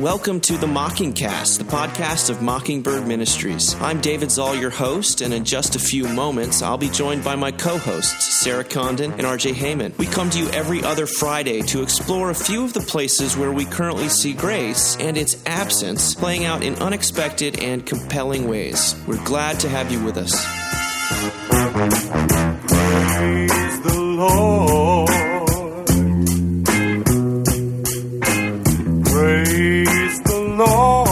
Welcome to the Mockingcast, the podcast of Mockingbird Ministries. I'm David Zoll, your host, and in just a few moments, I'll be joined by my co-hosts, Sarah Condon and RJ Heyman. We come to you every other Friday to explore a few of the places where we currently see grace and its absence playing out in unexpected and compelling ways. We're glad to have you with us. Praise the Lord. Praise the Lord.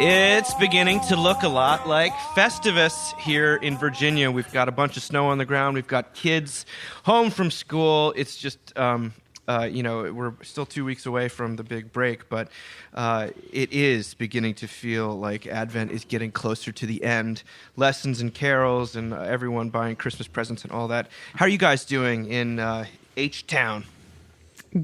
It's beginning to look a lot like Festivus here in Virginia. We've got a bunch of snow on the ground. We've got kids home from school. It's just, we're still 2 weeks away from the big break, but it is beginning to feel like Advent is getting closer to the end. Lessons and carols and everyone buying Christmas presents and all that. How are you guys doing in H-Town?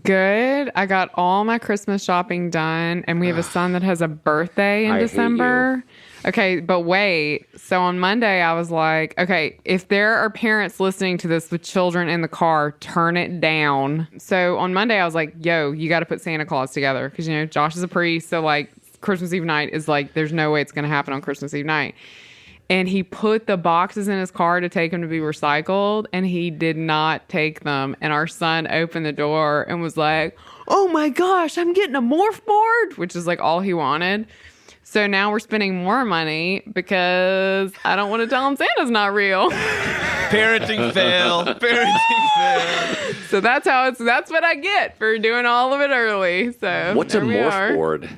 Good. I got all my Christmas shopping done, and we have a son that has a birthday in December. Okay, but wait. So on Monday, I was like, okay, if there are parents listening to this with children in the car, turn it down. So on Monday, I was like, yo, you got to put Santa Claus together. Because, Josh is a priest, so, Christmas Eve night is, there's no way it's going to happen on Christmas Eve night. And he put the boxes in his car to take them to be recycled, and he did not take them. And our son opened the door and was like, oh my gosh, I'm getting a MorfBoard, which is all he wanted. So now we're spending more money because I don't want to tell him Santa's not real. Parenting fail. So that's what I get for doing all of it early. So what's a MorfBoard?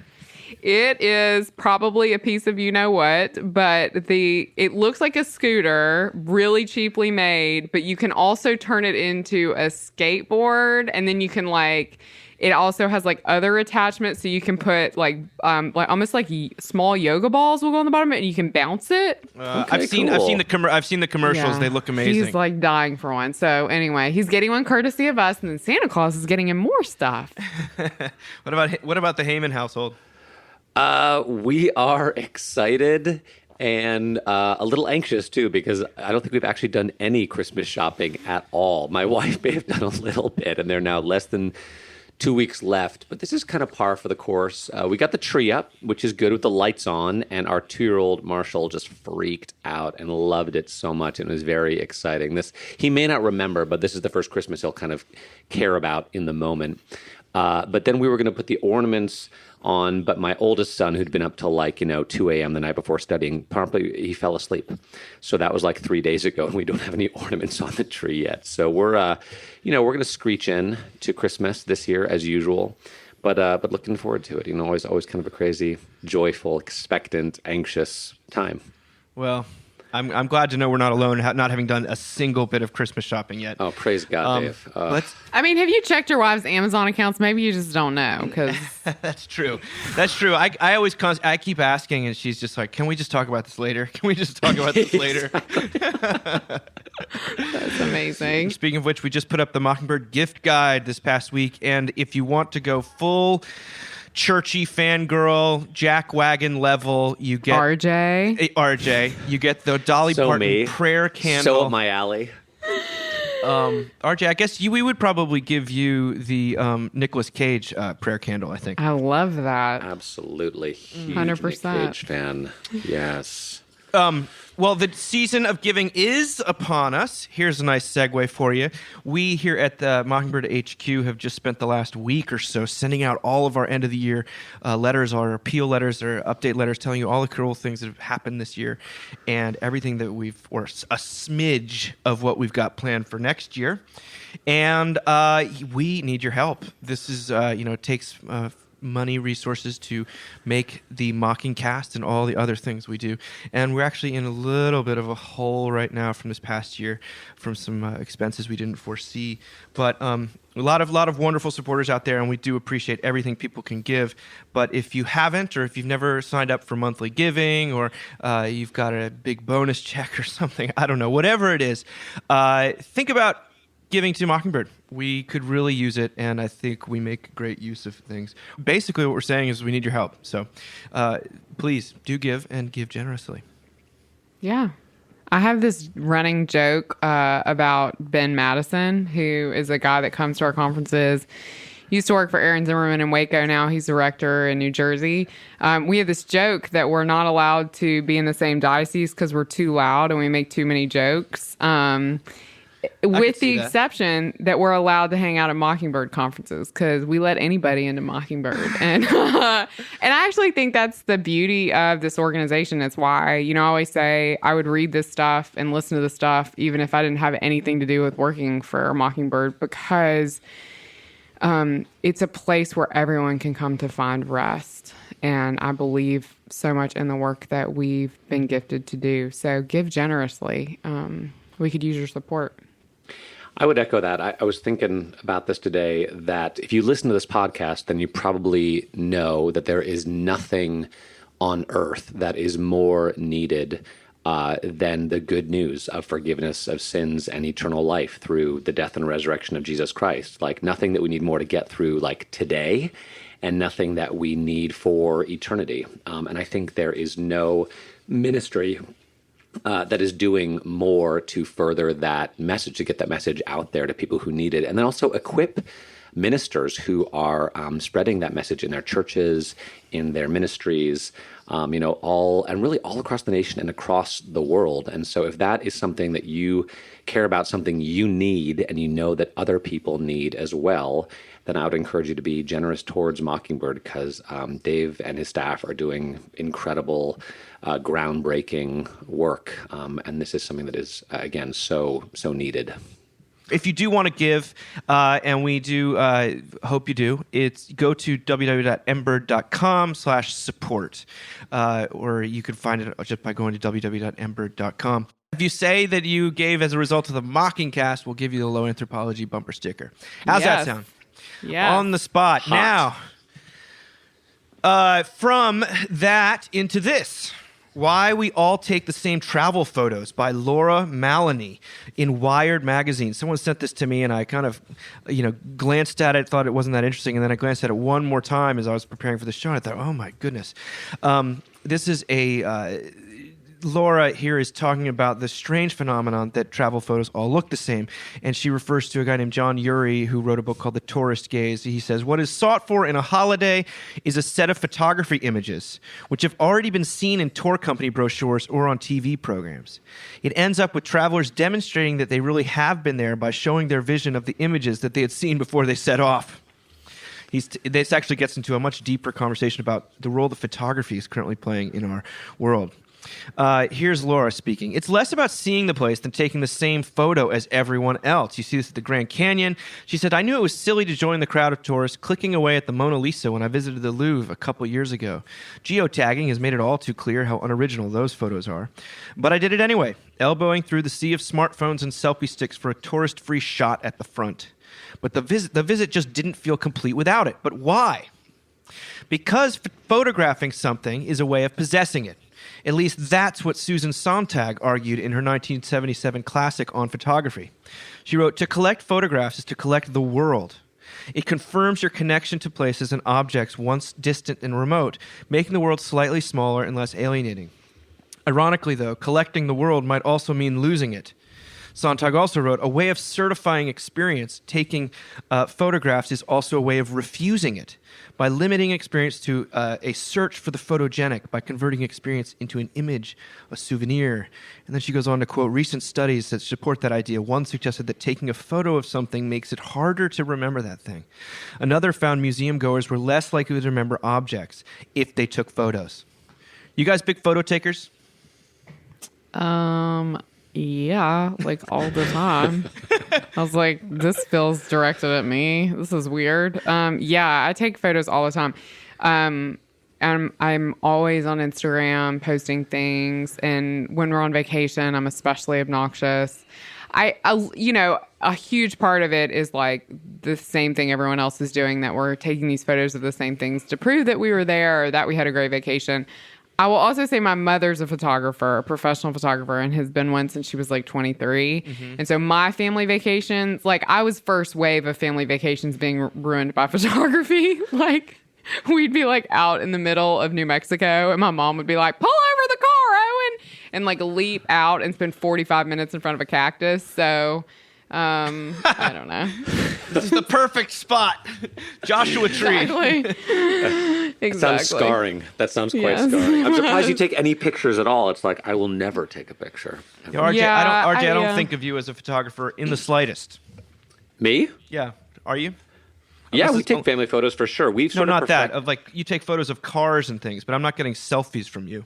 It is probably a piece of you-know-what, but it looks like a scooter, really cheaply made, but you can also turn it into a skateboard, and then you can, it also has, other attachments, so you can put, almost small yoga balls will go on the bottom of it, and you can bounce it. I've seen the commercials. Yeah. They look amazing. He's, dying for one. So, anyway, he's getting one courtesy of us, and then Santa Claus is getting him more stuff. What about the Heyman household? We are excited and a little anxious, too, because I don't think we've actually done any Christmas shopping at all. My wife may have done a little bit, and they're now less than 2 weeks left. But this is kind of par for the course. We got the tree up, which is good with the lights on, and our 2-year-old Marshall just freaked out and loved it so much, and it was very exciting. He may not remember, but this is the first Christmas he'll kind of care about in the moment. But then we were going to put the ornaments on, but my oldest son, who'd been up till 2 a.m. the night before studying, promptly he fell asleep. So that was 3 days ago, and we don't have any ornaments on the tree yet. So we're going to screech in to Christmas this year as usual, but looking forward to it. Always kind of a crazy, joyful, expectant, anxious time. Well, I'm glad to know we're not alone, not having done a single bit of Christmas shopping yet. Oh, praise God, Dave. Have you checked your wife's Amazon accounts? Maybe you just don't know. Cause... That's true. I always I keep asking, and she's just like, can we just talk about this later? Can we just talk about this later? That's amazing. Speaking of which, we just put up the Mockingbird gift guide this past week, and if you want to go full churchy fangirl jack wagon level, you get RJ. You get the Dolly Parton prayer candle. So up my alley. RJ, I guess we would probably give you the Nicolas Cage prayer candle. I think I love that. Absolutely, huge 100% Nick Cage fan. Yes. Well, the season of giving is upon us. Here's a nice segue for you. We here at the Mockingbird HQ have just spent the last week or so sending out all of our end of the year letters, our appeal letters, our update letters, telling you all the cool things that have happened this year and everything that or a smidge of what we've got planned for next year. And we need your help. This is, takes money, resources to make the Mockingcast and all the other things we do. And we're actually in a little bit of a hole right now from this past year from some expenses we didn't foresee. But a lot of wonderful supporters out there, and we do appreciate everything people can give. But if you haven't, or if you've never signed up for monthly giving, or you've got a big bonus check or something, I don't know, whatever it is, think about giving to Mockingbird. We could really use it, and I think we make great use of things. Basically, what we're saying is we need your help. So please do give, and give generously. Yeah. I have this running joke about Ben Madison, who is a guy that comes to our conferences. He used to work for Aaron Zimmerman in Waco. Now he's a rector in New Jersey. We have this joke that we're not allowed to be in the same diocese because we're too loud and we make too many jokes. With the exception that we're allowed to hang out at Mockingbird conferences because we let anybody into Mockingbird. And I actually think that's the beauty of this organization. It's why, I always say I would read this stuff and listen to this stuff even if I didn't have anything to do with working for Mockingbird, because it's a place where everyone can come to find rest. And I believe so much in the work that we've been gifted to do. So give generously. We could use your support. I would echo that. I was thinking about this today, that if you listen to this podcast, then you probably know that there is nothing on earth that is more needed than the good news of forgiveness of sins and eternal life through the death and resurrection of Jesus Christ. Like nothing that we need more to get through like today, and nothing that we need for eternity. And I think there is no ministry that is doing more to further that message, to get that message out there to people who need it, and then also equip ministers who are spreading that message in their churches, in their ministries, all across the nation and across the world. And so if that is something that you care about, something you need, and you know that other people need as well, then I would encourage you to be generous towards Mockingbird, because Dave and his staff are doing incredible, groundbreaking work. And this is something that is, again, so needed. If you do want to give, and we do hope you do, go to www.mbird.com/support, or you can find it just by going to www.mbird.com. If you say that you gave as a result of the Mockingcast, we'll give you the Low Anthropology bumper sticker. How's that sound? Yeah. On the spot. Hot. Now, from that into this. Why We All Take the Same Travel Photos by Laura Maloney in Wired magazine. Someone sent this to me, and I kind of, glanced at it, thought it wasn't that interesting, and then I glanced at it one more time as I was preparing for the show, and I thought, oh my goodness. This is Laura here is talking about the strange phenomenon that travel photos all look the same, and she refers to a guy named John Urey who wrote a book called The Tourist Gaze. He says, what is sought for in a holiday is a set of photography images which have already been seen in tour company brochures or on TV programs. It ends up with travelers demonstrating that they really have been there by showing their vision of the images that they had seen before they set off. This actually gets into a much deeper conversation about the role that photography is currently playing in our world. Here's Laura speaking. It's less about seeing the place than taking the same photo as everyone else. You see this at the Grand Canyon. She said, I knew it was silly to join the crowd of tourists clicking away at the Mona Lisa when I visited the Louvre a couple years ago. Geotagging has made it all too clear how unoriginal those photos are. But I did it anyway, elbowing through the sea of smartphones and selfie sticks for a tourist-free shot at the front. But the visit just didn't feel complete without it. But why? Because photographing something is a way of possessing it. At least that's what Susan Sontag argued in her 1977 classic on photography. She wrote, to collect photographs is to collect the world. It confirms your connection to places and objects once distant and remote, making the world slightly smaller and less alienating. Ironically, though, collecting the world might also mean losing it. Sontag also wrote, a way of certifying experience, taking photographs is also a way of refusing it, by limiting experience to a search for the photogenic, by converting experience into an image, a souvenir. And then she goes on to quote recent studies that support that idea. One suggested that taking a photo of something makes it harder to remember that thing. Another found museum goers were less likely to remember objects if they took photos. You guys big photo takers? Yeah, like all the time. I was like, this feels directed at me. This is weird. Yeah, I take photos all the time. And I'm always on Instagram posting things. And when we're on vacation, I'm especially obnoxious. A huge part of it is like the same thing everyone else is doing, that we're taking these photos of the same things to prove that we were there or that we had a great vacation. I will also say my mother's a photographer, a professional photographer, and has been one since she was like 23. Mm-hmm. And so my family vacations, like I was first wave of family vacations being ruined by photography. Like we'd be like out in the middle of New Mexico and my mom would be like, pull over the car, Owen. and like leap out and spend 45 minutes in front of a cactus. So I don't know. This is the perfect spot. Joshua Tree. Exactly. That sounds scarring. That sounds quite scarring. I'm surprised you take any pictures at all. It's like, I will never take a picture. Yeah, RJ, Yeah, I don't think of you as a photographer in the slightest. Me? Yeah. Are you? Yeah, Unless we it's take family photos for sure. We've No, sort of not that. Of like, you take photos of cars and things, but I'm not getting selfies from you.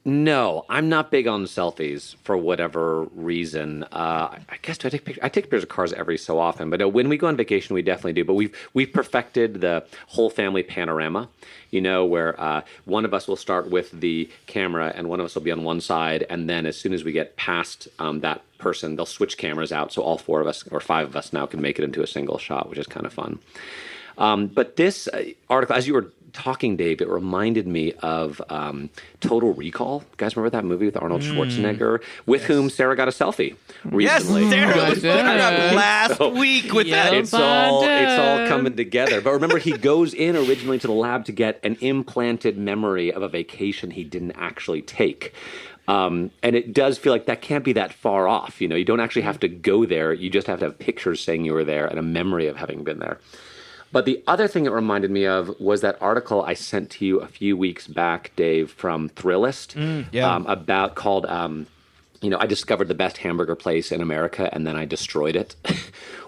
No, I'm not big on selfies for whatever reason. I guess I take pictures of cars every so often, but when we go on vacation, we definitely do. But we've perfected the whole family panorama, where one of us will start with the camera and one of us will be on one side, and then as soon as we get past that person, they'll switch cameras out, so all four of us or five of us now can make it into a single shot, which is kind of fun. But this article, as you were talking, Dave, it reminded me of Total Recall. You guys remember that movie with Arnold Schwarzenegger, with whom Sarah got a selfie recently? Yes, Sarah was putting it up last week with that. It's all coming together. But remember, he goes in originally to the lab to get an implanted memory of a vacation he didn't actually take. And it does feel like that can't be that far off. You don't actually have to go there. You just have to have pictures saying you were there and a memory of having been there. But the other thing it reminded me of was that article I sent to you a few weeks back, Dave, from Thrillist, called I discovered the best hamburger place in America and then I destroyed it,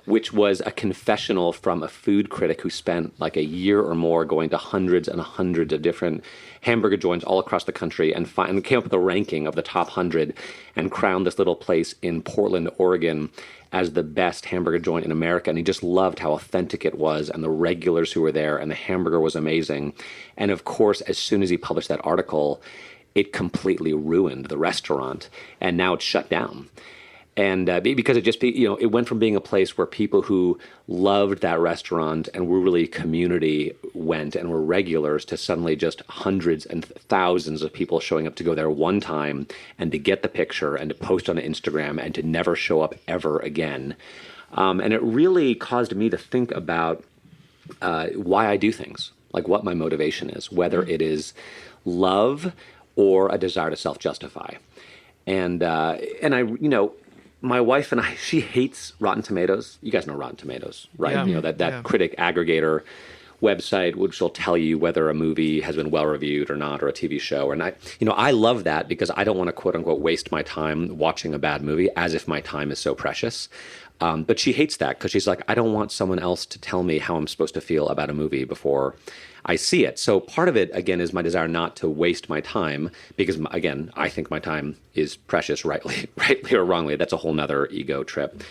which was a confessional from a food critic who spent like a year or more going to hundreds and hundreds of different hamburger joints all across the country and came up with a ranking of the top 100 and crowned this little place in Portland, Oregon as the best hamburger joint in America. And he just loved how authentic it was and the regulars who were there, and the hamburger was amazing. And of course, as soon as he published that article, it completely ruined the restaurant, and now it's shut down. And because it went from being a place where people who loved that restaurant and were really community went and were regulars to suddenly just hundreds and thousands of people showing up to go there one time and to get the picture and to post on Instagram and to never show up ever again. And it really caused me to think about why I do things, like what my motivation is, whether it is love or a desire to self-justify. And my wife and I, she hates Rotten Tomatoes. You guys know Rotten Tomatoes, right? Yeah. That critic aggregator website which will tell you whether a movie has been well reviewed or not, or a TV show. And I love that because I don't want to quote unquote waste my time watching a bad movie as if my time is so precious. But she hates that because she's like, I don't want someone else to tell me how I'm supposed to feel about a movie before I see it. So part of it, again, is my desire not to waste my time because, again, I think my time is precious, rightly or wrongly. That's a whole nother ego trip.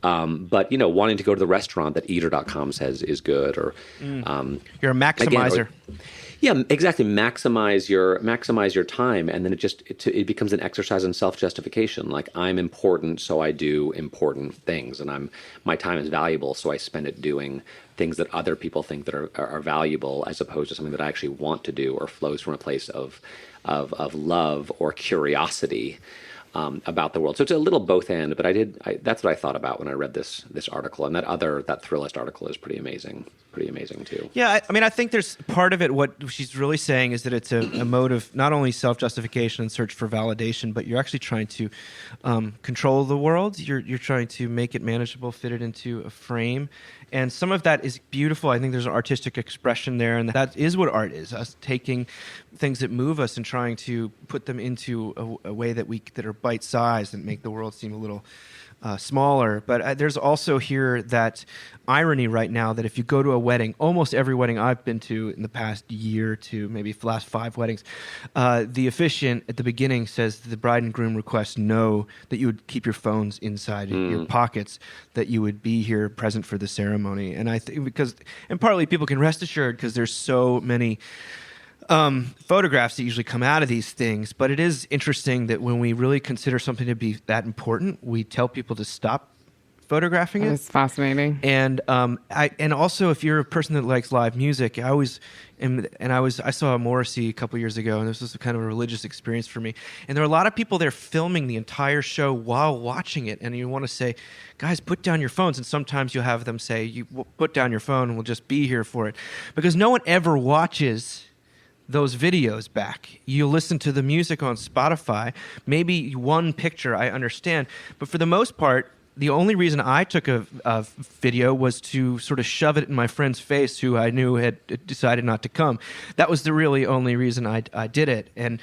But, wanting to go to the restaurant that eater.com says is good, or you're a maximizer. Yeah, exactly. Maximize your time, and then it becomes an exercise in self-justification. Like, I'm important, so I do important things, and my time is valuable, so I spend it doing things that other people think that are valuable, as opposed to something that I actually want to do or flows from a place of love or curiosity about the world. So it's a little both end, but that's what I thought about when I read this article, and that Thrillist article is pretty amazing too. Yeah, I think there's part of it. What she's really saying is that it's a mode of not only self-justification and search for validation, but you're actually trying to control the world. You're trying to make it manageable, fit it into a frame, and some of that is beautiful. I think there's an artistic expression there, and that is what art is: us taking things that move us and trying to put them into a way that are bite-sized and make the world seem a little smaller. But there's also here that irony right now that if you go to a wedding, almost every wedding I've been to in the past year to maybe the last 5 weddings, the officiant at the beginning says the bride and groom request that you would keep your phones inside your pockets, that you would be here present for the ceremony. And I think and partly people can rest assured because there's so many photographs that usually come out of these things, but it is interesting that when we really consider something to be that important, we tell people to stop photographing it. It's fascinating. And also if you're a person that likes live music, I saw Morrissey a couple years ago, and this was kind of a religious experience for me. And there are a lot of people there filming the entire show while watching it, and you want to say, guys, put down your phones. And sometimes you'll have them say, you put down your phone and we'll just be here for it, because no one ever watches those videos back. You listen to the music on Spotify, maybe one picture, I understand. But for the most part, the only reason I took a video was to sort of shove it in my friend's face who I knew had decided not to come. That was the really only reason I did it. And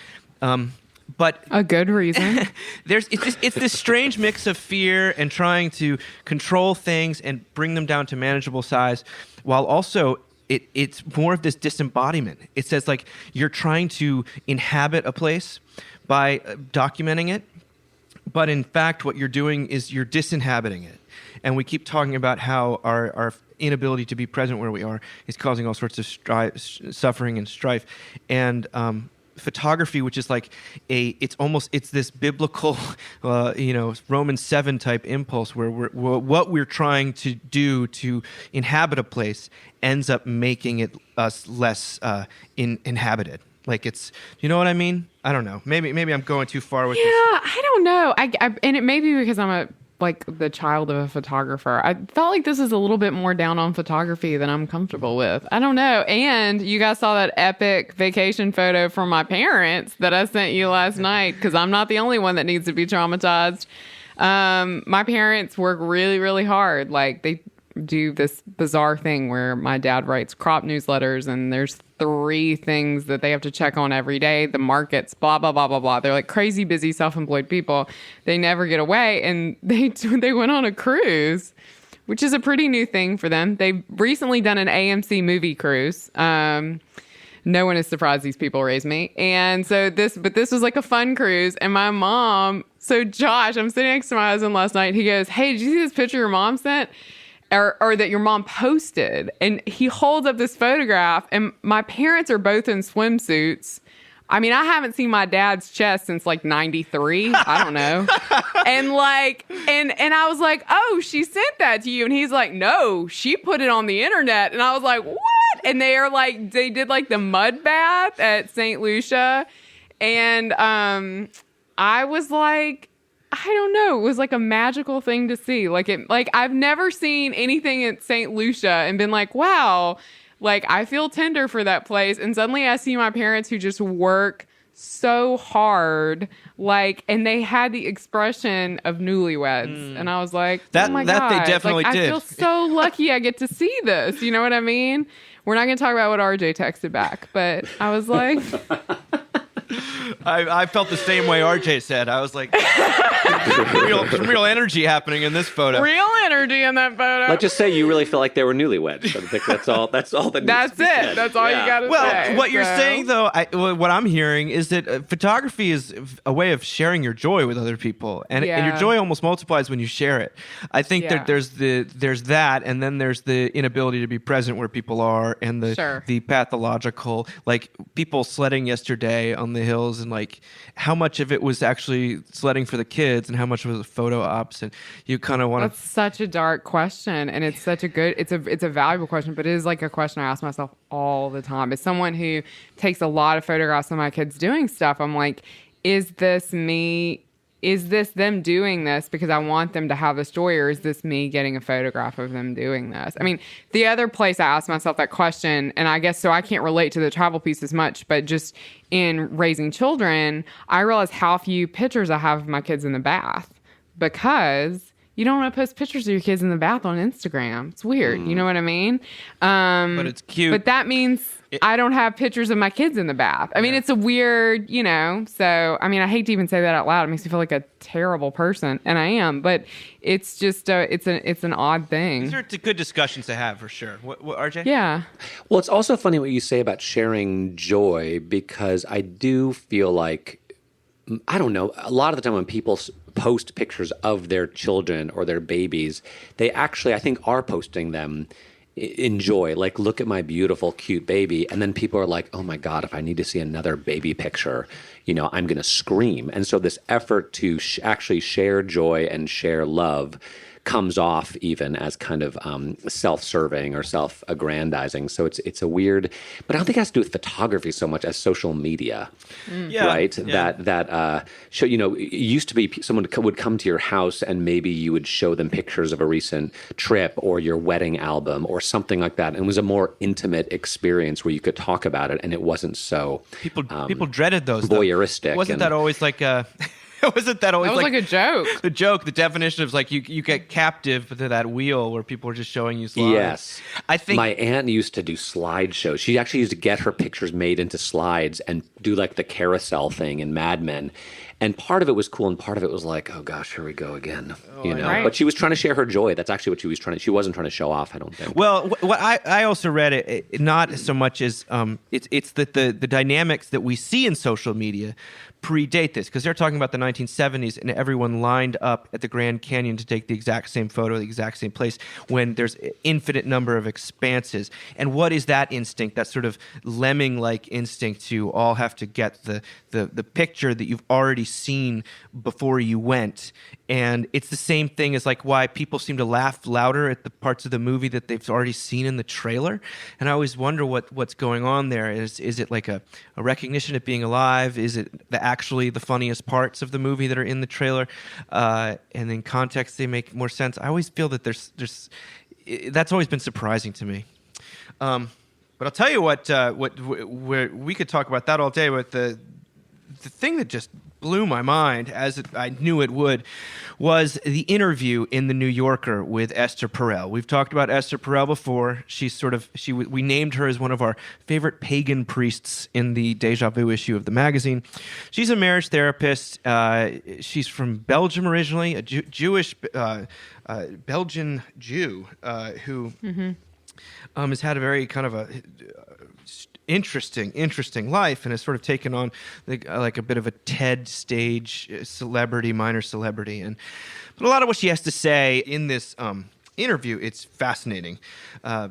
but a good reason. It's this strange mix of fear and trying to control things and bring them down to manageable size, while also it's more of this disembodiment. It says like you're trying to inhabit a place by documenting it, but in fact what you're doing is you're disinhabiting it. And we keep talking about how our inability to be present where we are is causing all sorts of suffering and strife. And photography, which is like it's this biblical, Romans 7 type impulse where what we're trying to do to inhabit a place ends up making it us less inhabited. Like it's, you know what I mean? I don't know. Maybe I'm going too far with this. Yeah, I don't know. And it may be because I'm the child of a photographer. I felt like this is a little bit more down on photography than I'm comfortable with. I don't know. And you guys saw that epic vacation photo from my parents that I sent you last night, because I'm not the only one that needs to be traumatized. My parents work really, really hard. Like they do this bizarre thing where my dad writes crop newsletters and there's 3 things that they have to check on every day. The markets, blah, blah, blah, blah, blah. They're like crazy busy, self-employed people. They never get away. And they went on a cruise, which is a pretty new thing for them. They've recently done an AMC movie cruise. No one is surprised these people raised me. And so this was like a fun cruise. And my mom, so Josh, I'm sitting next to my husband last night. He goes, "Hey, did you see this picture your mom sent? Or that your mom posted?" And he holds up this photograph, and my parents are both in swimsuits. I mean, I haven't seen my dad's chest since like 93. I don't know. And I was like, "Oh, she sent that to you." And he's like, "No, she put it on the internet." And I was like, "What?" And they did like the mud bath at St. Lucia. And I was like, I don't know. It was like a magical thing to see. Like I've never seen anything at St. Lucia and been like, wow, like I feel tender for that place. And suddenly I see my parents who just work so hard, and they had the expression of newlyweds. And I was like, oh my God, they definitely did. I feel so lucky I get to see this. You know what I mean? We're not going to talk about what RJ texted back, but I was like... I felt the same way RJ said. I was like, some real energy happening in this photo. Real energy in that photo. Let's just say you really feel like they were newlyweds. I think that's all. That's all that. That's it. Said. That's all you got to say. Well, what you're saying though, what I'm hearing is that photography is a way of sharing your joy with other people, and your joy almost multiplies when you share it. I think that there's that, and then there's the inability to be present where people are, and the pathological, like people sledding yesterday on the hills, and like how much of it was actually sledding for the kids and how much was photo ops, and you kind of want to... That's such a dark question, and it's such a good, it's a valuable question, but it is like a question I ask myself all the time. As someone who takes a lot of photographs of my kids doing stuff, I'm like, is this me? Is this them doing this because I want them to have a story, or is this me getting a photograph of them doing this? I mean, the other place I asked myself that question, and I guess so I can't relate to the travel piece as much, but just in raising children, I realized how few pictures I have of my kids in the bath, because you don't want to post pictures of your kids in the bath on Instagram. It's weird. You know what I mean? But it's cute. But that means I don't have pictures of my kids in the bath. I mean, it's a weird, so, I mean, I hate to even say that out loud. It makes me feel like a terrible person, and I am, but it's just, it's an odd thing. These are good discussions to have, for sure. What RJ? Yeah. Well, it's also funny what you say about sharing joy, because I do feel like, I don't know, a lot of the time when people post pictures of their children or their babies, they actually, I think, are posting them in joy. Like, look at my beautiful, cute baby. And then people are like, oh my God, if I need to see another baby picture, I'm going to scream. And so this effort to actually share joy and share love comes off even as kind of self-serving or self-aggrandizing. So it's a weird, but I don't think it has to do with photography so much as social media, right? Yeah. That show, it used to be someone would come to your house and maybe you would show them pictures of a recent trip or your wedding album or something like that. And it was a more intimate experience where you could talk about it and it wasn't so People dreaded those. voyeuristic. Wasn't that always like a... Wasn't that always That was like a joke. The joke, the definition of like you get captive to that wheel where people are just showing you slides. Yes. I think my aunt used to do slideshows. She actually used to get her pictures made into slides and do like the carousel thing in Mad Men. And part of it was cool and part of it was like, oh gosh, here we go again. Right. But she was trying to share her joy. That's actually what she was trying to, she wasn't trying to show off, I don't think. Well, what I also read it not so much as it's that the dynamics that we see in social media predate this, because they're talking about the 1970s and everyone lined up at the Grand Canyon to take the exact same photo, the exact same place, when there's an infinite number of expanses. And what is that instinct, that sort of lemming-like instinct to all have to get the picture that you've already seen before you went? And it's the same thing as like why people seem to laugh louder at the parts of the movie that they've already seen in the trailer. And I always wonder what's going on there. Is it like a recognition of being alive? Is it actually the funniest parts of the movie that are in the trailer? And in context, they make more sense. I always feel that there's that's always been surprising to me. But I'll tell you where we could talk about that all day. But the thing that just blew my mind, I knew it would, was the interview in the New Yorker with Esther Perel. We've talked about Esther Perel before. We named her as one of our favorite pagan priests in the Deja Vu issue of the magazine. She's a marriage therapist. She's from Belgium originally, a Jewish Belgian Jew who has had a very kind of a interesting life and has sort of taken on like a bit of a TED stage celebrity, minor celebrity. But a lot of what she has to say in this interview, it's fascinating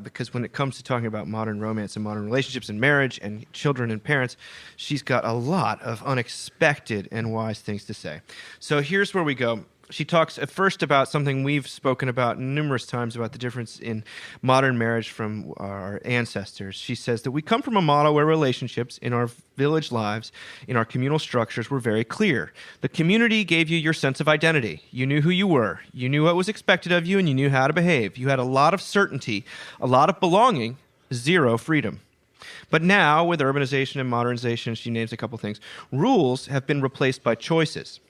because when it comes to talking about modern romance and modern relationships and marriage and children and parents, she's got a lot of unexpected and wise things to say. So here's where we go. She talks at first about something we've spoken about numerous times about the difference in modern marriage from our ancestors. She says that we come from a model where relationships in our village lives, in our communal structures, were very clear. The community gave you your sense of identity. You knew who you were. You knew what was expected of you, and you knew how to behave. You had a lot of certainty, a lot of belonging, zero freedom. But now, with urbanization and modernization, she names a couple things, rules have been replaced by choices.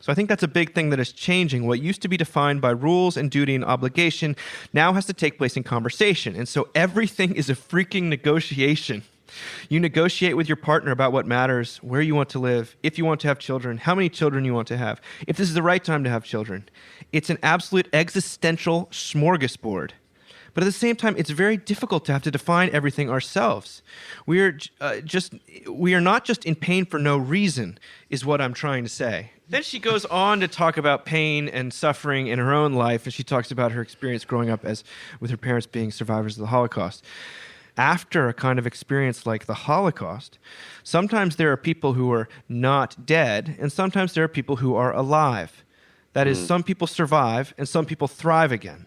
So I think that's a big thing that is changing. What used to be defined by rules and duty and obligation now has to take place in conversation. And so everything is a freaking negotiation. You negotiate with your partner about what matters, where you want to live, if you want to have children, how many children you want to have, if this is the right time to have children. It's an absolute existential smorgasbord. But at the same time, it's very difficult to have to define everything ourselves. We are not just in pain for no reason, is what I'm trying to say. Then she goes on to talk about pain and suffering in her own life, and she talks about her experience growing up with her parents being survivors of the Holocaust. After a kind of experience like the Holocaust, sometimes there are people who are not dead, and sometimes there are people who are alive. That is, some people survive, and some people thrive again.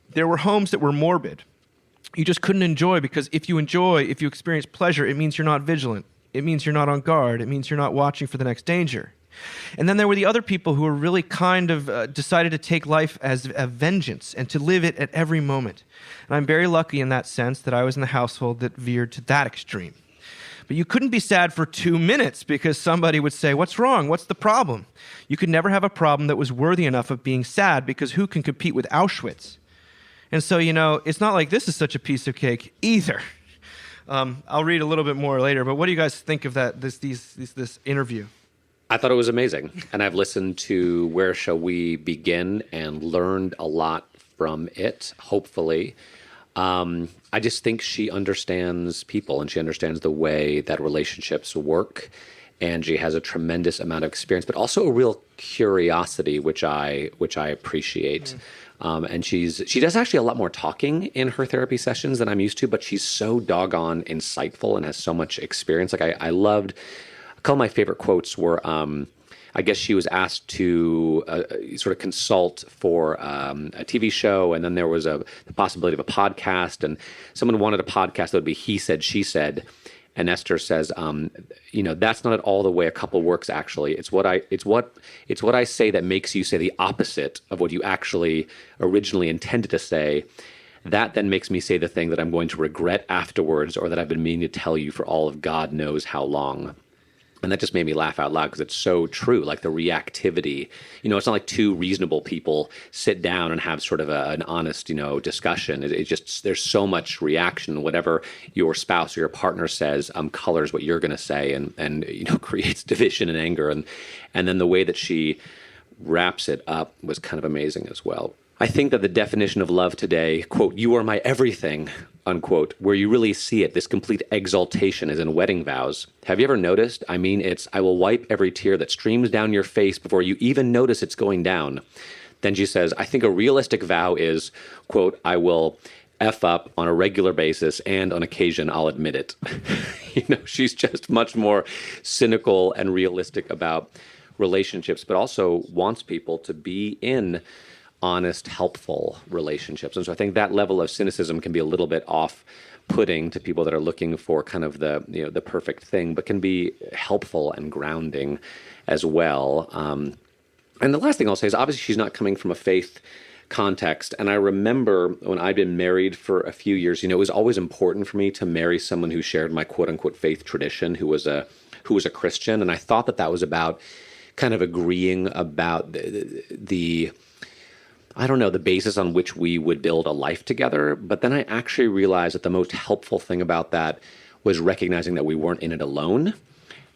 There were homes that were morbid. You just couldn't enjoy because if you experience pleasure, it means you're not vigilant. It means you're not on guard. It means you're not watching for the next danger. And then there were the other people who were really kind of decided to take life as a vengeance and to live it at every moment. And I'm very lucky in that sense that I was in the household that veered to that extreme. But you couldn't be sad for 2 minutes because somebody would say, "What's wrong? What's the problem?" You could never have a problem that was worthy enough of being sad because who can compete with Auschwitz? And so, it's not like this is such a piece of cake either. I'll read a little bit more later, but what do you guys think of that? This interview? I thought it was amazing, and I've listened to Where Shall We Begin and learned a lot from it, hopefully. I just think she understands people, and she understands the way that relationships work, and she has a tremendous amount of experience, but also a real curiosity, which I appreciate. And she does actually a lot more talking in her therapy sessions than I'm used to, but she's so doggone insightful and has so much experience. Like I loved, a couple of my favorite quotes were, I guess she was asked to sort of consult for a TV show, and then there was the possibility of a podcast, and someone wanted a podcast that would be he said, she said. And Esther says, that's not at all the way a couple works. Actually, it's what I say that makes you say the opposite of what you actually originally intended to say. That then makes me say the thing that I'm going to regret afterwards, or that I've been meaning to tell you for all of God knows how long. And that just made me laugh out loud because it's so true. Like the reactivity, it's not like two reasonable people sit down and have sort of an honest, discussion. It just, there's so much reaction. Whatever your spouse or your partner says colors what you're going to say and creates division and anger. And then the way that she wraps it up was kind of amazing as well. I think that the definition of love today, quote, "you are my everything," unquote, where you really see it, this complete exaltation is in wedding vows. Have you ever noticed? I mean, it's, "I will wipe every tear that streams down your face before you even notice it's going down." Then she says, "I think a realistic vow is, quote, "I will F up on a regular basis and on occasion I'll admit it." She's just much more cynical and realistic about relationships, but also wants people to be in honest, helpful relationships. And so I think that level of cynicism can be a little bit off-putting to people that are looking for kind of the perfect thing, but can be helpful and grounding as well. And the last thing I'll say is obviously she's not coming from a faith context. And I remember when I'd been married for a few years, it was always important for me to marry someone who shared my quote unquote faith tradition, who was a Christian. And I thought that was about kind of agreeing about the basis on which we would build a life together. But then I actually realized that the most helpful thing about that was recognizing that we weren't in it alone,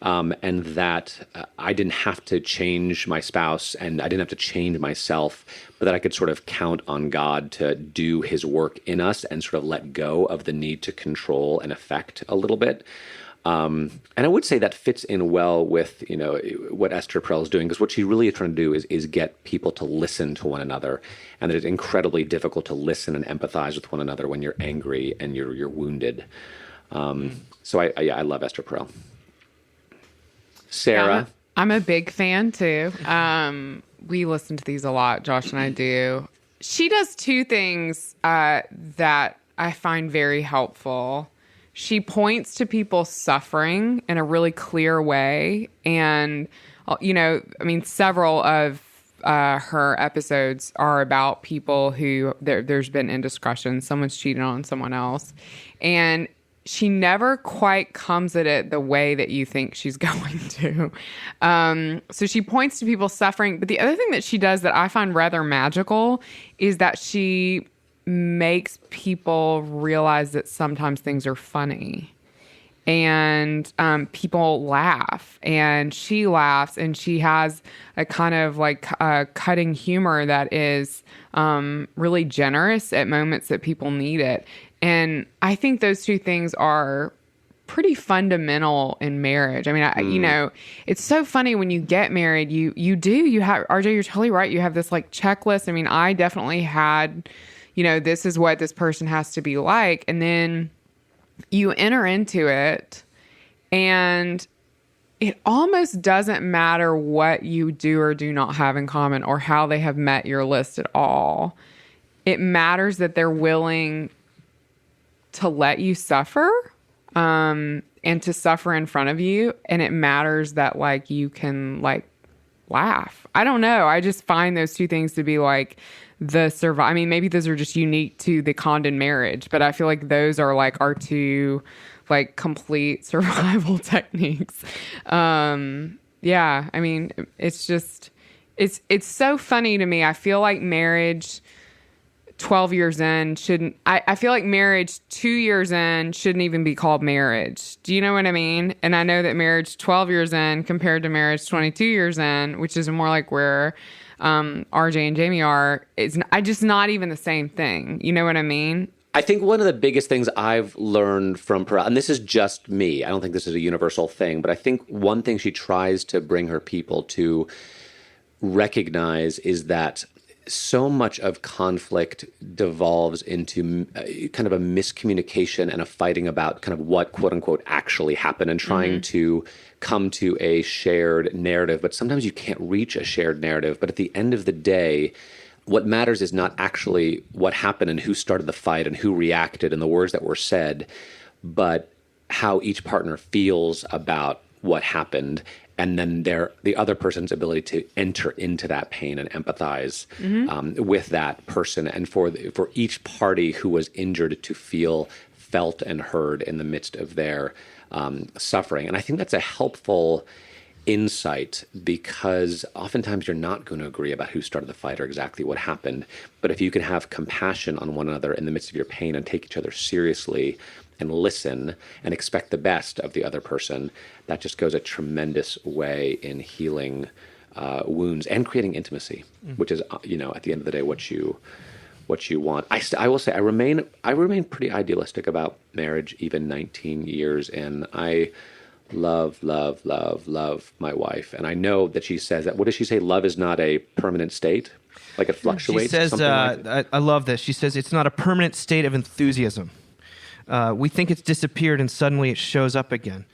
and that I didn't have to change my spouse and I didn't have to change myself, but that I could sort of count on God to do his work in us and sort of let go of the need to control and affect a little bit. And I would say that fits in well with, what Esther Perel is doing, because what she really is trying to do is get people to listen to one another, and that it's incredibly difficult to listen and empathize with one another when you're angry and you're wounded. So I love Esther Perel. Sarah? Yeah, I'm a big fan too. We listen to these a lot, Josh and I do. She does two things that I find very helpful. She points to people's suffering in a really clear way. And, several of her episodes are about people who there's been indiscretion. Someone's cheated on someone else. And she never quite comes at it the way that you think she's going to. So she points to people's suffering. But the other thing that she does that I find rather magical is that she makes people realize that sometimes things are funny, and people laugh, and she laughs, and she has a kind of like cutting humor that is really generous at moments that people need it. And I think those two things are pretty fundamental in marriage. I mean, it's so funny when you get married, you have, RJ, you're totally right. You have this like checklist. I mean, I definitely had, this is what this person has to be like. And then you enter into it and it almost doesn't matter what you do or do not have in common or how they have met your list at all. It matters that they're willing to let you suffer, and to suffer in front of you. And it matters that like you can like laugh. I don't know. I just find those two things to be like I mean, maybe those are just unique to the Condon marriage, but I feel like those are like our two like complete survival techniques. Yeah, I mean, it's just, it's so funny to me. I feel like marriage 12 years in I feel like marriage 2 years in shouldn't even be called marriage. Do you know what I mean? And I know that marriage 12 years in compared to marriage 22 years in, which is more like where RJ and Jamie are, it's just not even the same thing. You know what I mean? I think one of the biggest things I've learned from Perel, and this is just me, I don't think this is a universal thing, but I think one thing she tries to bring her people to recognize is that so much of conflict devolves into kind of a miscommunication and a fighting about kind of what, quote unquote, actually happened and trying to come to a shared narrative. But sometimes you can't reach a shared narrative. But at the end of the day, what matters is not actually what happened and who started the fight and who reacted and the words that were said, but how each partner feels about what happened, and then the other person's ability to enter into that pain and empathize with that person, and for each party who was injured to feel felt and heard in the midst of their suffering. And I think that's a helpful insight, because oftentimes you're not going to agree about who started the fight or exactly what happened. But if you can have compassion on one another in the midst of your pain and take each other seriously and listen and expect the best of the other person, that just goes a tremendous way in healing wounds and creating intimacy, which is, at the end of the day, what you want. I will say I remain pretty idealistic about marriage, even 19 years in. I love my wife, and I know that she says that. What does she say? Love is not a permanent state, like it fluctuates. She says, I love this. She says it's not a permanent state of enthusiasm. We think it's disappeared and suddenly it shows up again.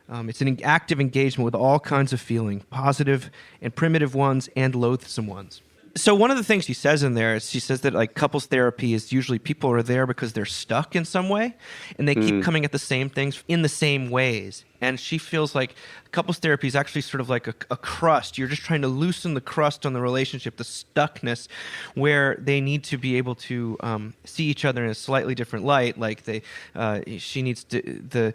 It's an active engagement with all kinds of feeling, positive and primitive ones and loathsome ones. So one of the things she says in there is she says that like couples therapy is usually people are there because they're stuck in some way and they keep coming at the same things in the same ways. And she feels like couples therapy is actually sort of like a crust. You're just trying to loosen the crust on the relationship, the stuckness, where they need to be able to see each other in a slightly different light. Like she needs to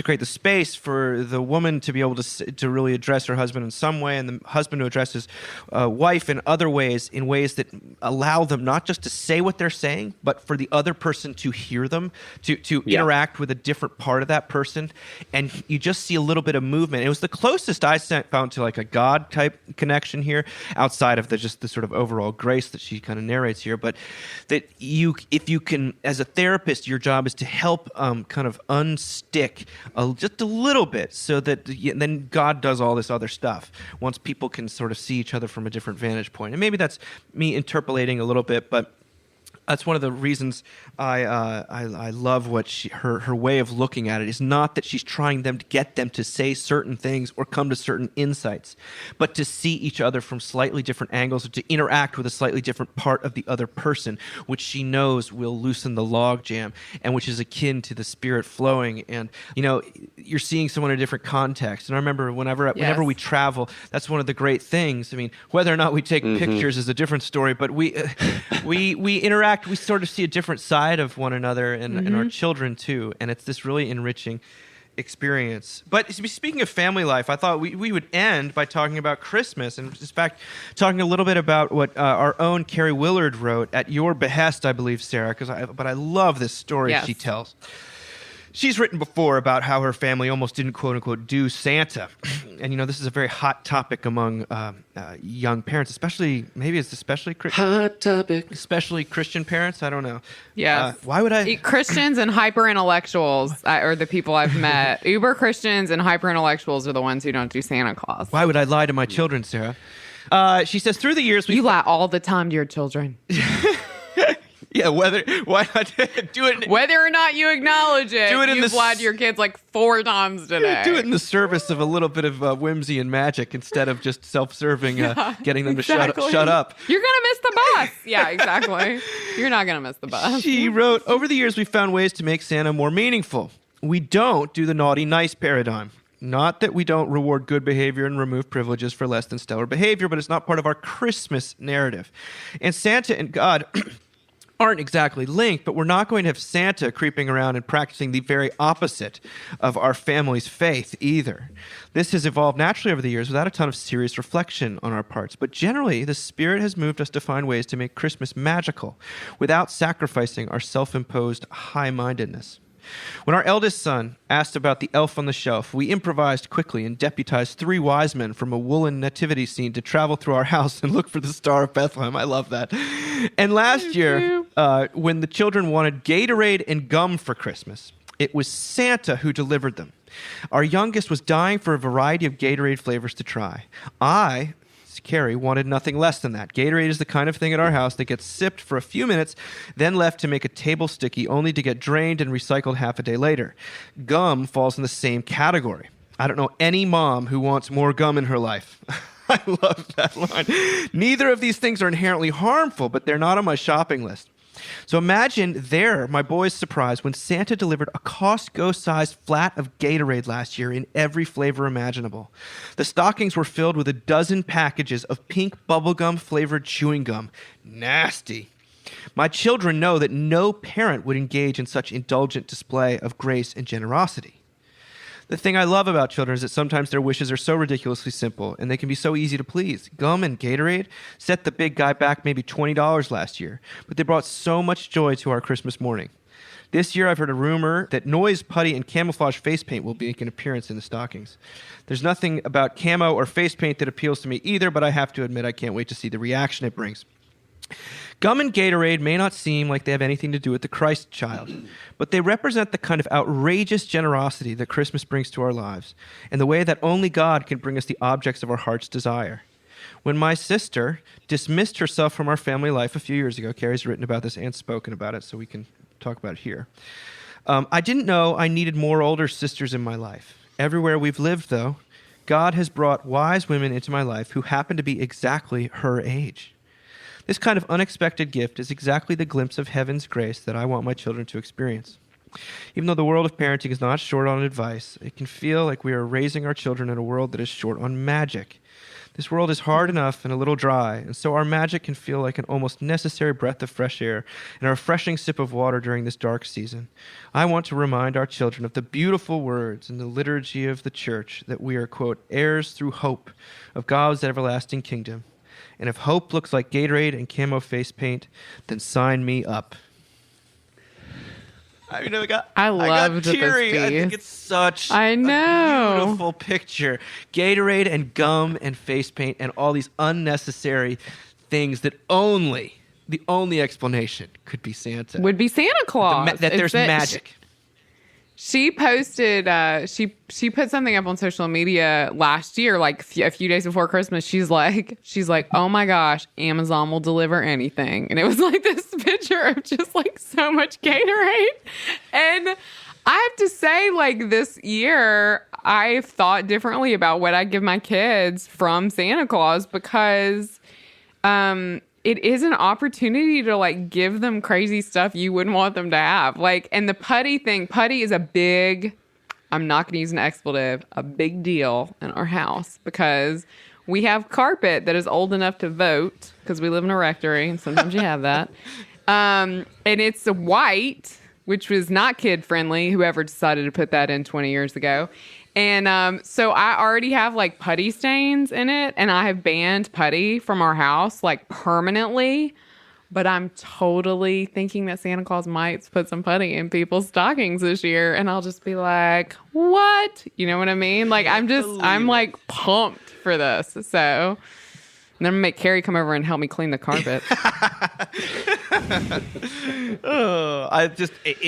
create the space for the woman to be able to really address her husband in some way, and the husband to address his wife in other ways, in ways that allow them not just to say what they're saying, but for the other person to hear them, to interact with a different part of that person. And you just see a little bit of movement. It was the closest I found to like a God type connection here, outside of just the sort of overall grace that she kind of narrates here. But that if you can, as a therapist, your job is to help kind of unstick just a little bit, so that then God does all this other stuff once people can sort of see each other from a different vantage point. And maybe that's me interpolating a little bit, but that's one of the reasons I love what her way of looking at it is not that she's trying to get them to say certain things or come to certain insights, but to see each other from slightly different angles, or to interact with a slightly different part of the other person, which she knows will loosen the logjam and which is akin to the spirit flowing. And you're seeing someone in a different context. And I remember whenever we travel, that's one of the great things. I mean, whether or not we take pictures is a different story, but we interact. We sort of see a different side of one another and our children too, and it's this really enriching experience. But speaking of family life, I thought we would end by talking about Christmas, and in fact, talking a little bit about what our own Carrie Willard wrote at your behest, I believe, Sarah. But I love this story she tells. She's written before about how her family almost didn't, quote unquote, do Santa. And, this is a very hot topic among young parents, especially hot topic, especially Christian parents. I don't know. Yeah. Why would I? Christians and hyper intellectuals are the people I've met. Uber Christians and hyper intellectuals are the ones who don't do Santa Claus. Why would I lie to my children, Sarah? She says through the years, you lie all the time to your children. Yeah, why not do it? Whether or not you acknowledge it, you've lied to your kids like 4 times today. Do it in the service of a little bit of whimsy and magic instead of just self-serving, getting them to shut up. You're going to miss the bus. Yeah, exactly. You're not going to miss the bus. She wrote, over the years, we found ways to make Santa more meaningful. We don't do the naughty, nice paradigm. Not that we don't reward good behavior and remove privileges for less than stellar behavior, but it's not part of our Christmas narrative. And Santa and God aren't exactly linked, but we're not going to have Santa creeping around and practicing the very opposite of our family's faith either. This has evolved naturally over the years without a ton of serious reflection on our parts, but generally the Spirit has moved us to find ways to make Christmas magical without sacrificing our self-imposed high-mindedness. When our eldest son asked about the elf on the shelf, we improvised quickly and deputized 3 wise men from a woolen nativity scene to travel through our house and look for the Star of Bethlehem. I love that. And last year, when the children wanted Gatorade and gum for Christmas, it was Santa who delivered them. Our youngest was dying for a variety of Gatorade flavors to try. oldest, Carrie, wanted nothing less than that. Gatorade is the kind of thing at our house that gets sipped for a few minutes, then left to make a table sticky, only to get drained and recycled half a day later. Gum falls in the same category. I don't know any mom who wants more gum in her life. I love that line. Neither of these things are inherently harmful, but they're not on my shopping list. So imagine my boy's surprise when Santa delivered a Costco-sized flat of Gatorade last year in every flavor imaginable. The stockings were filled with a dozen packages of pink bubblegum-flavored chewing gum. Nasty. My children know that no parent would engage in such indulgent display of grace and generosity. The thing I love about children is that sometimes their wishes are so ridiculously simple, and they can be so easy to please. Gum and Gatorade set the big guy back maybe $20 last year, but they brought so much joy to our Christmas morning. This year, I've heard a rumor that noise, putty, and camouflage face paint will make an appearance in the stockings. There's nothing about camo or face paint that appeals to me either, but I have to admit I can't wait to see the reaction it brings. Gum and Gatorade may not seem like they have anything to do with the Christ child, but they represent the kind of outrageous generosity that Christmas brings to our lives, and the way that only God can bring us the objects of our heart's desire. When my sister dismissed herself from our family life a few years ago, Carrie's written about this and spoken about it, so we can talk about it here. I didn't know I needed more older sisters in my life. Everywhere we've lived, though, God has brought wise women into my life who happen to be exactly her age. This kind of unexpected gift is exactly the glimpse of heaven's grace that I want my children to experience. Even though the world of parenting is not short on advice, it can feel like we are raising our children in a world that is short on magic. This world is hard enough and a little dry, and so our magic can feel like an almost necessary breath of fresh air and a refreshing sip of water during this dark season. I want to remind our children of the beautiful words in the liturgy of the church that we are, quote, heirs through hope of God's everlasting kingdom. And if hope looks like Gatorade and camo face paint, then sign me up. I got teary. this I think it's such a beautiful picture. Gatorade and gum and face paint and all these unnecessary things that the only explanation could be Santa. Would be Santa Claus. That there's magic. She posted, she put something up on social media last year, like a few days before Christmas. She's like, oh my gosh, Amazon will deliver anything. And it was like this picture of just like so much Gatorade. And I have to say, like this year, I've thought differently about what I give my kids from Santa Claus because, it is an opportunity to like give them crazy stuff you wouldn't want them to have. Like, and the putty thing, putty is I'm not going to use an expletive, a big deal in our house because we have carpet that is old enough to vote because we live in a rectory and sometimes you have that. And it's white, which was not kid friendly, whoever decided to put that in 20 years ago. And so I already have like putty stains in it, and I have banned putty from our house like permanently. But I'm totally thinking that Santa Claus might put some putty in people's stockings this year, and I'll just be like, "What?" You know what I mean? Like I'm like pumped for this. So. And then I'm going to make Carrie come over and help me clean the carpet.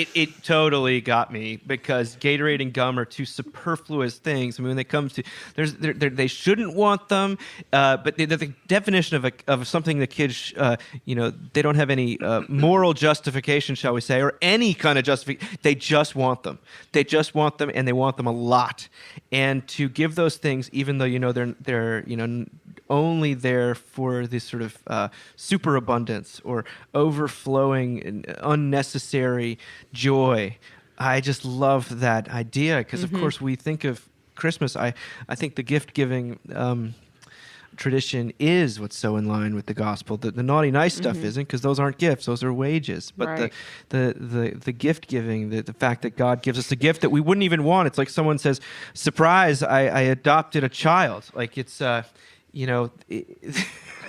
It totally got me because Gatorade and gum are two superfluous things. I mean, when it comes to they shouldn't want them, but the definition of something the kids, they don't have any moral justification, shall we say, or any kind of justification. They just want them. They just want them, and they want them a lot. And to give those things, even though they're only there for this sort of superabundance or overflowing and unnecessary joy. I just love that idea because, of course, we think of Christmas. I think the gift-giving tradition is what's so in line with the gospel. The naughty, nice stuff isn't because those aren't gifts; those are wages. But right. the gift-giving, the fact that God gives us a gift that we wouldn't even want. It's like someone says, "Surprise! I adopted a child." Like it's.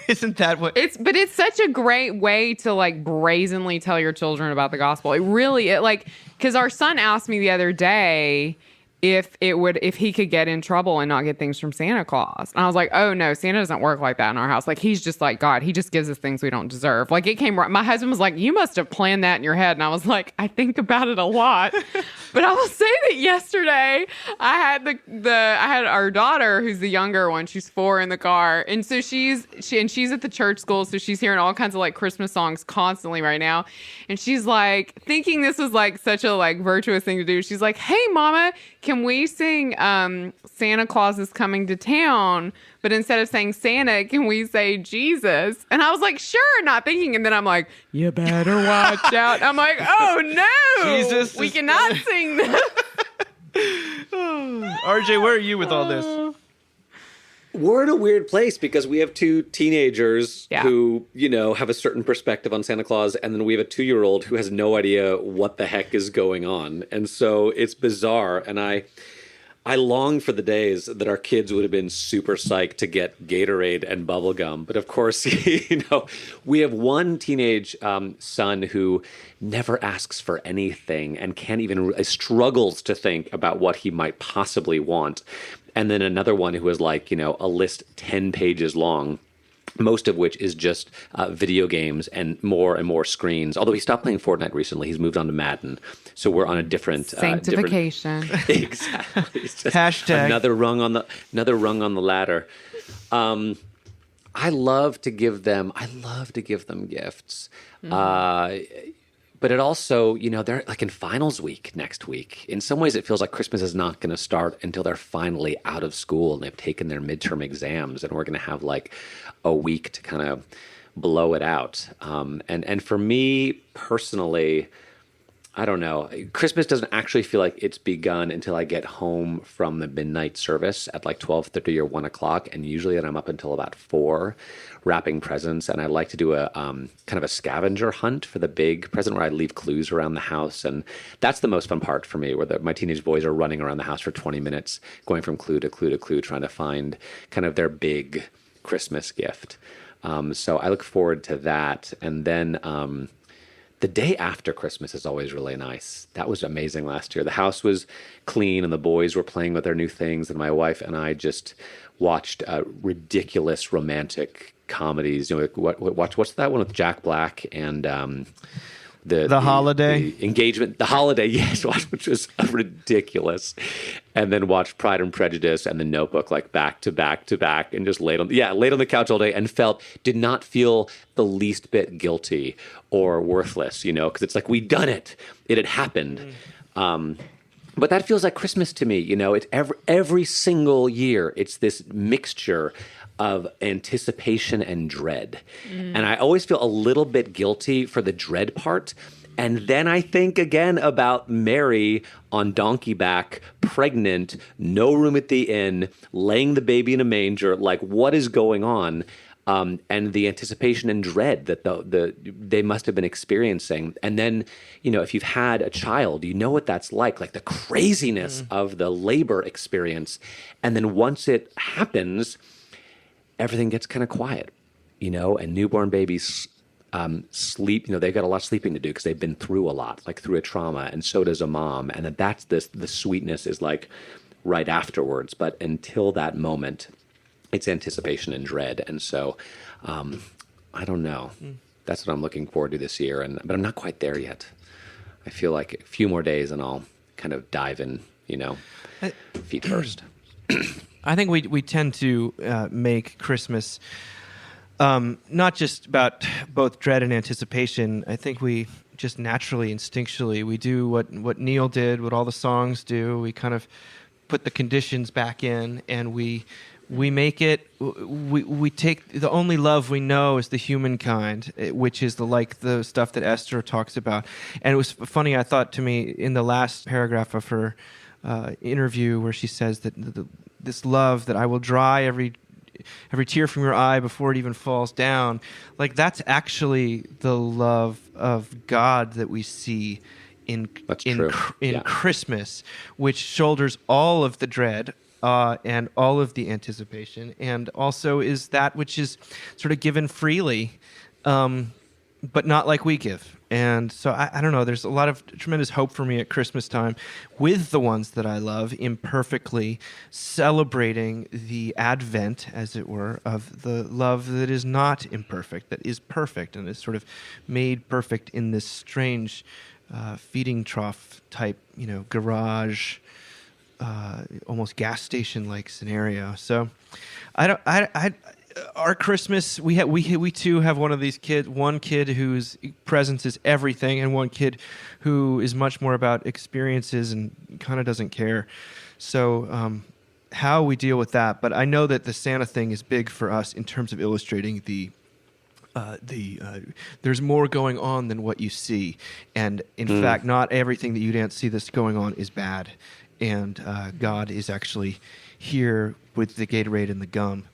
Isn't that what but it's such a great way to like brazenly tell your children about the gospel. Because our son asked me the other day, if he could get in trouble and not get things from Santa Claus. And I was like, oh no, Santa doesn't work like that in our house. Like, he's just like God. He just gives us things we don't deserve. Like, it came right. My husband was like, you must have planned that in your head. And I was like, I think about it a lot. But I will say that yesterday I had our daughter, who's the younger one. She's 4 in the car. And so she's at the church school. So she's hearing all kinds of like Christmas songs constantly right now. And she's like thinking this was like such a like virtuous thing to do. She's like, hey mama, can we sing Santa Claus is coming to town, but instead of saying Santa, can we say Jesus? And I was like, sure, not thinking. And then I'm like, you better watch out. I'm like, oh no, Jesus, we cannot sing this. RJ, where are you with all this? We're in a weird place because we have 2 teenagers Yeah. who, have a certain perspective on Santa Claus, and then we have a 2-year-old who has no idea what the heck is going on. And so it's bizarre. And I long for the days that our kids would have been super psyched to get Gatorade and bubblegum. But of course, we have one teenage son who never asks for anything and can't even struggles to think about what he might possibly want. And then another one who is like, a list 10 pages long, most of which is just video games and more screens. Although he stopped playing Fortnite recently. He's moved on to Madden. So we're on a different... Sanctification. Exactly. It's just Hashtag. Another rung on the ladder. I love to give them gifts. But it also, they're like in finals week next week. In some ways, it feels like Christmas is not going to start until they're finally out of school and they've taken their midterm exams, and we're going to have like a week to kind of blow it out. And for me personally, I don't know. Christmas doesn't actually feel like it's begun until I get home from the midnight service at like 12:30 or 1 o'clock. And usually then I'm up until about 4 wrapping presents. And I like to do a kind of a scavenger hunt for the big present where I leave clues around the house. And that's the most fun part for me, where my teenage boys are running around the house for 20 minutes, going from clue to clue to clue, trying to find kind of their big Christmas gift. So I look forward to that. And then... the day after Christmas is always really nice. That was amazing last year. The house was clean and the boys were playing with their new things, and my wife and I just watched ridiculous romantic comedies. What's that one with Jack Black and the Holiday? The engagement, the holiday, yes, which was ridiculous. And then watched Pride and Prejudice and The Notebook like back to back to back, and just laid on the couch all day and did not feel the least bit guilty or worthless, because it's like, we'd done it. It had happened. But that feels like Christmas to me. It's every single year, it's this mixture of anticipation and dread. And I always feel a little bit guilty for the dread part. And then I think again about Mary on donkey back, pregnant, no room at the inn, laying the baby in a manger. Like, what is going on? And the anticipation and dread that they must have been experiencing. And then, if you've had a child, you know what that's like the craziness of the labor experience. And then once it happens, everything gets kind of quiet, and newborn babies sleep, they've got a lot of sleeping to do because they've been through a lot, like through a trauma, and so does a mom. And that's the sweetness is like right afterwards. But until that moment, it's anticipation and dread. And so I don't know. That's what I'm looking forward to this year. But I'm not quite there yet. I feel like a few more days and I'll kind of dive in, feet first. I think we tend to make Christmas not just about both dread and anticipation. I think we just naturally, instinctually, we do what Neil did, what all the songs do. We kind of put the conditions back in, and we make it. We take the only love we know is the humankind, which is the stuff that Esther talks about. And it was funny. I thought to me in the last paragraph of her interview where she says that this love that I will dry every tear from your eye before it even falls down, like that's actually the love of God that we see in Christmas, which shoulders all of the dread and all of the anticipation, and also is that which is sort of given freely but not like we give. And so I don't know, there's a lot of tremendous hope for me at Christmas time with the ones that I love, imperfectly celebrating the advent, as it were, of the love that is not imperfect, that is perfect, and is sort of made perfect in this strange feeding trough type, garage, almost gas station like scenario. So our Christmas, we too have one of these kids, one kid whose presence is everything, and one kid who is much more about experiences and kind of doesn't care. So how we deal with that, but I know that the Santa thing is big for us in terms of illustrating there's more going on than what you see, and in fact, not everything that you didn't see that's going on is bad, and God is actually here with the Gatorade and the gum.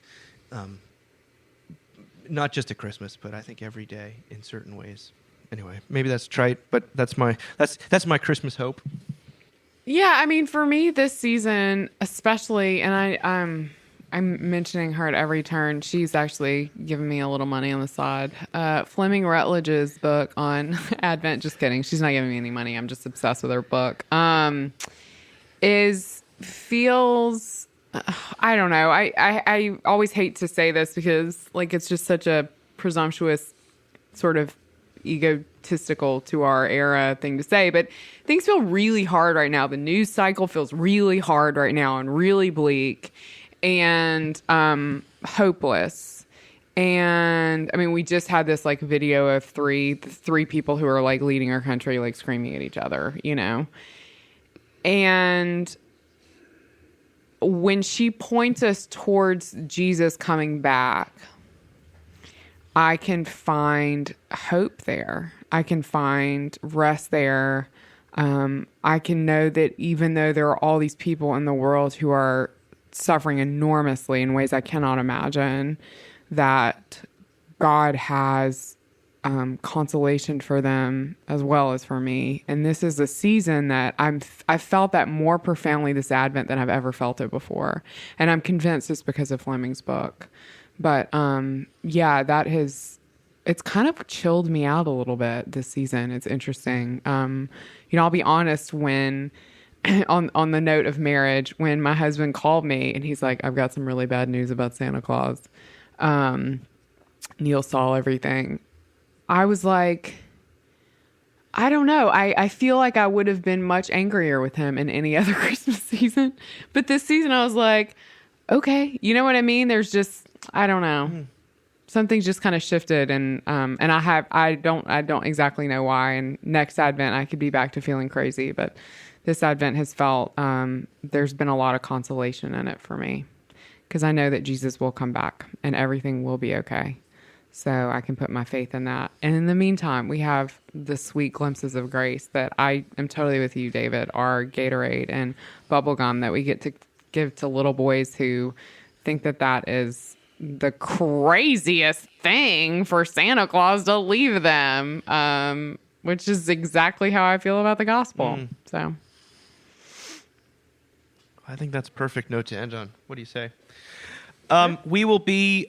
Not just at Christmas, but I think every day in certain ways. Anyway, maybe that's trite, but that's my Christmas hope. Yeah, I mean, for me this season, especially, and I'm mentioning her at every turn. She's actually giving me a little money on the side. Fleming Rutledge's book on Advent. Just kidding. She's not giving me any money. I'm just obsessed with her book. Feels. I don't know. I always hate to say this because it's just such a presumptuous sort of egotistical to our era thing to say, but things feel really hard right now. The news cycle feels really hard right now and really bleak and hopeless. And I mean, we just had this video of three people who are leading our country, screaming at each other, and when she points us towards Jesus coming back, I can find hope there. I can find rest there. I can know that even though there are all these people in the world who are suffering enormously in ways I cannot imagine, that God has consolation for them as well as for me. And this is a season that I felt that more profoundly this Advent than I've ever felt it before. And I'm convinced it's because of Fleming's book. But it's kind of chilled me out a little bit this season. It's interesting. I'll be honest, when on the note of marriage, when my husband called me and he's like, I've got some really bad news about Santa Claus. Neil saw everything. I was like, I don't know. I feel like I would have been much angrier with him in any other Christmas season. But this season I was like, okay, you know what I mean? There's just, I don't know. Something's just kind of shifted, and I don't exactly know why. And next Advent I could be back to feeling crazy, but this Advent has felt there's been a lot of consolation in it for me, because I know that Jesus will come back and everything will be okay. So I can put my faith in that. And in the meantime, we have the sweet glimpses of grace that I am totally with you, David, our Gatorade and bubblegum that we get to give to little boys who think that is the craziest thing for Santa Claus to leave them, which is exactly how I feel about the gospel. So I think that's a perfect note to end on. What do you say? We will be,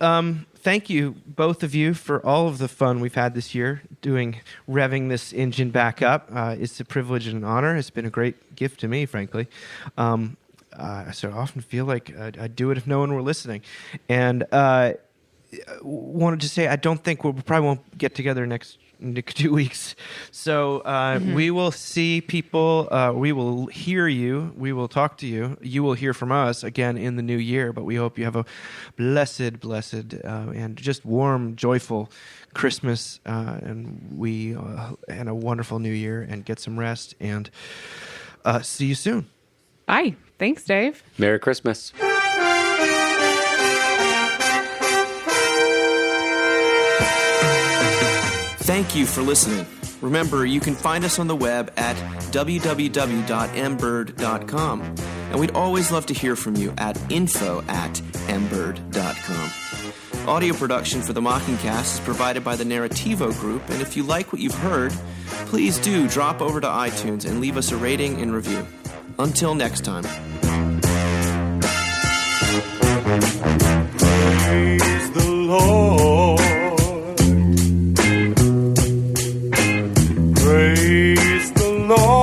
thank you, both of you, for all of the fun we've had this year revving this engine back up. It's a privilege and an honor. It's been a great gift to me, frankly. I so often feel like I'd do it if no one were listening. And wanted to say, I don't think we probably won't get together next 2 weeks. So we will see people. We will hear you. We will talk to you. You will hear from us again in the new year. But we hope you have a blessed, and just warm, joyful Christmas, and a wonderful new year, and get some rest. And see you soon. Bye. Thanks, Dave. Merry Christmas. Thank you for listening. Remember, you can find us on the web at www.mbird.com. And we'd always love to hear from you at info@mbird.com. Audio production for the Mockingcast is provided by the Narrativo Group, and if you like what you've heard, please do drop over to iTunes and leave us a rating and review. Until next time. Praise the Lord. Praise the Lord.